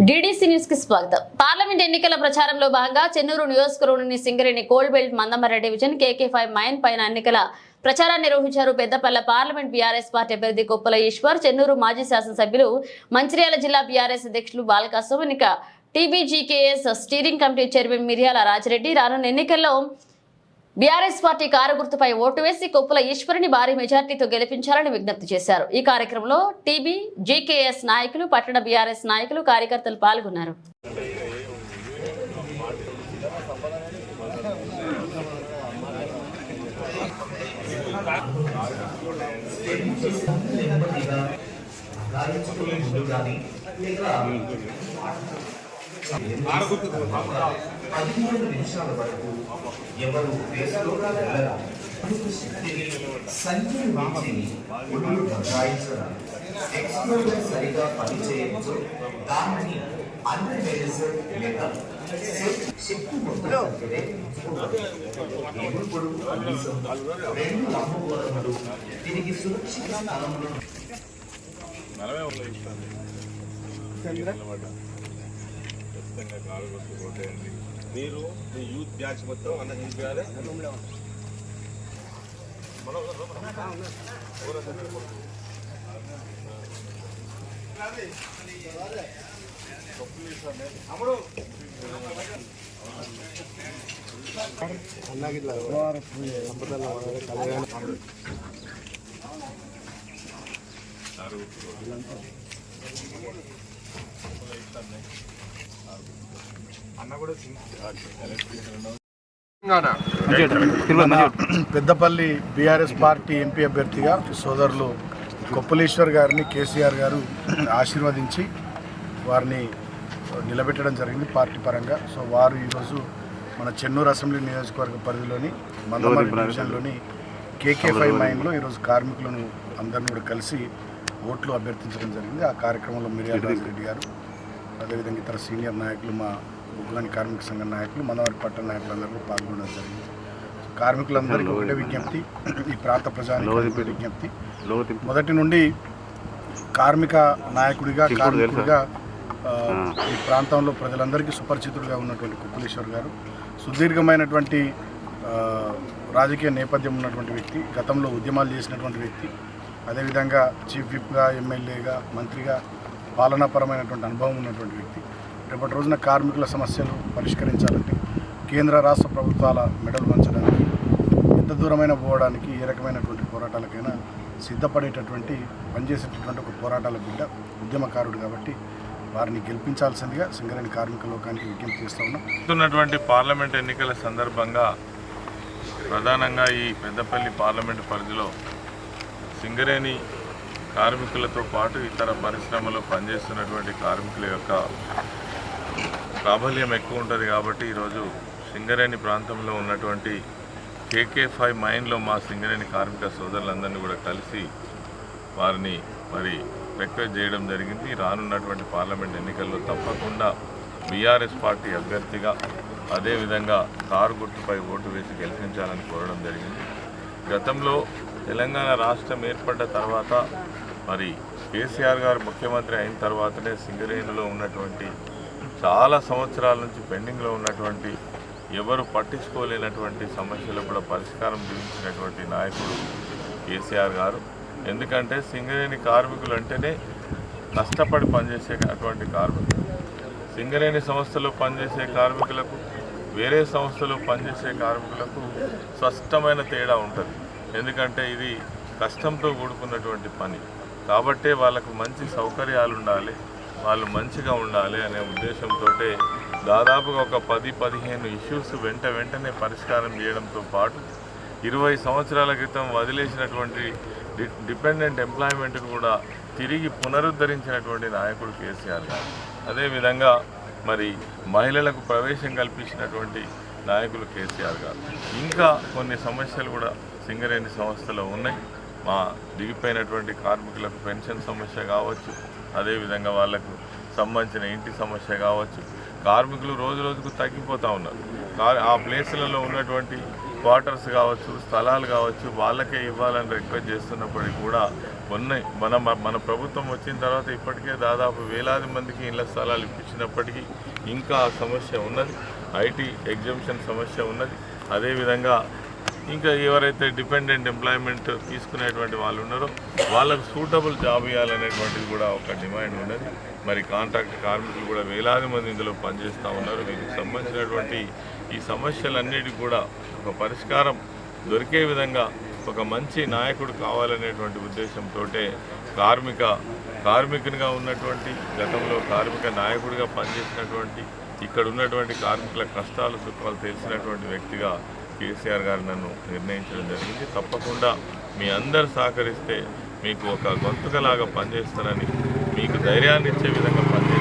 DDC news కి స్వాగతం. Parliament ఎన్నికల ప్రచారంలో భాగంగా చెన్నూరు నియోజకవర్గంలోని Singareni cold belt Mandamarri division KK5 mine పైన ఎన్నికల ప్రచారాన్ని నిర్వహించారు. పెద్దపల్లి పార్లమెంట్ బీఆర్ఎస్ పార్టీ అభ్యర్థి కొప్పుల ఈశ్వర్, చెన్నూరు మాజీ శాసనసభ్యులు, మంచిర్యాల జిల్లా బీఆర్ఎస్ అధ్యక్షులు బాలకాసు, ఎన్నిక TBGKS స్టీరింగ్ కమిటీ చైర్మన్ మిర్యాల రాజిరెడ్డి రానున్న ఎన్నికల్లో బీఆర్ఎస్ పార్టీ కారు గుర్తుపై ఓటు వేసి కొప్పుల ఈశ్వరిని భారీ మెజార్టీతో గెలిపించాలని విజ్ఞప్తి చేశారు. ఈ కార్యక్రమంలో TBGKS నాయకులు, పట్టణ బీఆర్ఎస్ నాయకులు, కార్యకర్తలు పాల్గొన్నారు. నిమిషాల వరకు ఎవరు సరిగా పనిచేయవచ్చు. దానిని అన్ని మెడిసిన్ లేదా శక్తి మొత్తం ఎప్పుడు రెండు అమ్మకూరములు తిరిగి సురక్షిత స్థలంలో మీరు మీ యూత్ బ్యాచ్ మొత్తం అన్న చూపించాలి. పెద్దపల్లి బీఆర్ఎస్ పార్టీ ఎంపీ అభ్యర్థిగా సోదరులు కొప్పులీశ్వర్ గారిని కేసీఆర్ గారు ఆశీర్వదించి వారిని నిలబెట్టడం జరిగింది పార్టీ పరంగా. సో వారు ఈరోజు మన చెన్నూరు అసెంబ్లీ నియోజకవర్గ పరిధిలోని మందమర్రి డివిజన్లోని KK5 మైన్లో ఈరోజు కార్మికులను అందరినీ కూడా కలిసి ఓట్లు అభ్యర్థించడం జరిగింది. ఆ కార్యక్రమంలో మిర్యాల రాజిరెడ్డి గారు, అదేవిధంగా ఇతర సీనియర్ నాయకులు, మా ఉగ్గాని కార్మిక సంఘ నాయకులు, మందమర్రి పట్టణ నాయకులందరూ పాల్గొనడం జరిగింది. కార్మికులందరికీ ఒకటే విజ్ఞప్తి, ఈ ప్రాంత ప్రజానికి విజ్ఞప్తి, మొదటి నుండి కార్మిక నాయకుడిగా, కార్మికుడిగా ఈ ప్రాంతంలో ప్రజలందరికీ సుపరిచితుడిగా ఉన్నటువంటి కొప్పులీశ్వర్ గారు సుదీర్ఘమైనటువంటి రాజకీయ నేపథ్యం ఉన్నటువంటి వ్యక్తి, గతంలో ఉద్యమాలు చేసినటువంటి వ్యక్తి, అదేవిధంగా చీఫ్ విప్గా, ఎమ్మెల్యేగా, మంత్రిగా పాలనాపరమైనటువంటి అనుభవం ఉన్నటువంటి వ్యక్తి. రేపటి రోజున కార్మికుల సమస్యలు పరిష్కరించాలంటే కేంద్ర రాష్ట్ర ప్రభుత్వాల మెడలు వంచడానికి, ఎంత దూరమైన పోవడానికి, ఏ రకమైనటువంటి పోరాటాలకైనా సిద్ధపడేటటువంటి, పనిచేసేటటువంటి ఒక పోరాటాల బిడ్డ, ఉద్యమకారుడు. కాబట్టి వారిని గెలిపించాల్సిందిగా సింగరేణి కార్మిక లోకానికి విజ్ఞప్తి చేస్తూ ఉన్నాం. పార్లమెంట్ ఎన్నికల సందర్భంగా ప్రధానంగా ఈ పెద్దపల్లి పార్లమెంటు పరిధిలో సింగరేణి కార్మికులతో పాటు ఇతర పరిశ్రమలో పనిచేస్తున్నటువంటి కార్మికుల యొక్క ప్రాబల్యం ఎక్కువ ఉంటుంది. కాబట్టి ఈరోజు సింగరేణి ప్రాంతంలో ఉన్నటువంటి KK5 మైన్లో మా సింగరేణి కార్మిక సోదరులందరినీ కూడా కలిసి వారిని రిక్వెస్ట్ చేయడం జరిగింది. రానున్నటువంటి పార్లమెంట్ ఎన్నికల్లో తప్పకుండా బీఆర్ఎస్ పార్టీ అభ్యర్థిగా, అదేవిధంగా కారు గుర్తుపై ఓటు వేసి గెలిపించాలని కోరడం జరిగింది. గతంలో తెలంగాణ రాష్ట్రం ఏర్పడ్డ తర్వాత కేసీఆర్ గారు ముఖ్యమంత్రి అయిన తర్వాతనే సింగరేణిలో ఉన్నటువంటి చాలా సంవత్సరాల నుంచి పెండింగ్లో ఉన్నటువంటి, ఎవరు పట్టించుకోలేనటువంటి సమస్యలు కూడా పరిష్కారం చూపించినటువంటి నాయకుడు కేసీఆర్ గారు. ఎందుకంటే సింగరేణి కార్మికులు అంటేనే కష్టపడి పనిచేసే అటువంటి కార్మికులు. సింగరేణి సంస్థలో పనిచేసే కార్మికులకు, వేరే సంస్థలో పనిచేసే కార్మికులకు స్పష్టమైన తేడా ఉంటుంది. ఎందుకంటే ఇది కష్టంతో కూడుకున్నటువంటి పని. కాబట్టే వాళ్ళకు మంచి సౌకర్యాలు ఉండాలి, వాళ్ళు మంచిగా ఉండాలి అనే ఉద్దేశంతో దాదాపుగా ఒక 10-15 ఇష్యూస్ వెంటనే పరిష్కారం చేయడంతో పాటు 20 సంవత్సరాల క్రితం వదిలేసినటువంటి డిపెండెంట్ ఎంప్లాయ్మెంట్ను కూడా తిరిగి పునరుద్ధరించినటువంటి నాయకుడు కేసీఆర్ గారు. అదేవిధంగా మహిళలకు ప్రవేశం కల్పించినటువంటి నాయకులు కేసీఆర్ గారు. ఇంకా కొన్ని సమస్యలు కూడా సింగరేణి సంస్థలో ఉన్నాయి. మా దిగిపోయినటువంటి కార్మికులకు పెన్షన్ సమస్య కావచ్చు, అదేవిధంగా వాళ్ళకు సంబంధించిన ఇంటి సమస్య కావచ్చు. కార్మికులు రోజు రోజుకు తగ్గిపోతూ ఉన్నారు. ఆ ప్లేసులలో ఉన్నటువంటి క్వార్టర్స్ కావచ్చు, స్థలాలు కావచ్చు, వాళ్ళకే ఇవ్వాలని రిక్వెస్ట్ చేస్తున్నప్పటికీ కూడా మన ప్రభుత్వం వచ్చిన తర్వాత ఇప్పటికే దాదాపు వేలాది మందికి ఇళ్ల స్థలాలు ఇప్పించినప్పటికీ ఇంకా ఆ సమస్య ఉన్నది. ఐటీ ఎగ్జామ్షన్ సమస్య ఉన్నది. అదేవిధంగా ఇంకా ఎవరైతే డిపెండెంట్ ఎంప్లాయ్మెంట్ తీసుకునేటువంటి వాళ్ళు ఉన్నారో వాళ్ళకు సూటబుల్ జాబ్ ఇవ్వాలనేటువంటిది కూడా ఒక డిమాండ్ ఉన్నది. మరి కాంట్రాక్ట్ కార్మికులు కూడా వేలాది మంది ఇందులో పనిచేస్తూ ఉన్నారు. వీరికి సంబంధించినటువంటి ఈ సమస్యలన్నిటికీ కూడా ఒక పరిష్కారం దొరికే విధంగా ఒక మంచి నాయకుడు కావాలనేటువంటి ఉద్దేశంతో కార్మికునిగా ఉన్నటువంటి గతంలో కార్మిక నాయకుడిగా పనిచేసినటువంటి ఇక్కడ ఉన్నటువంటి కార్మికుల కష్టాలు సుఖాలు తెలిసినటువంటి వ్యక్తిగా కేసీఆర్ గారు నన్ను నిర్ణయించడం జరిగింది. తప్పకుండా మీ అందరు సహకరిస్తే మీకు ఒక గొంతుకలాగా పనిచేస్తారని, మీకు ధైర్యాన్ని ఇచ్చే విధంగా పనిచేస్తారని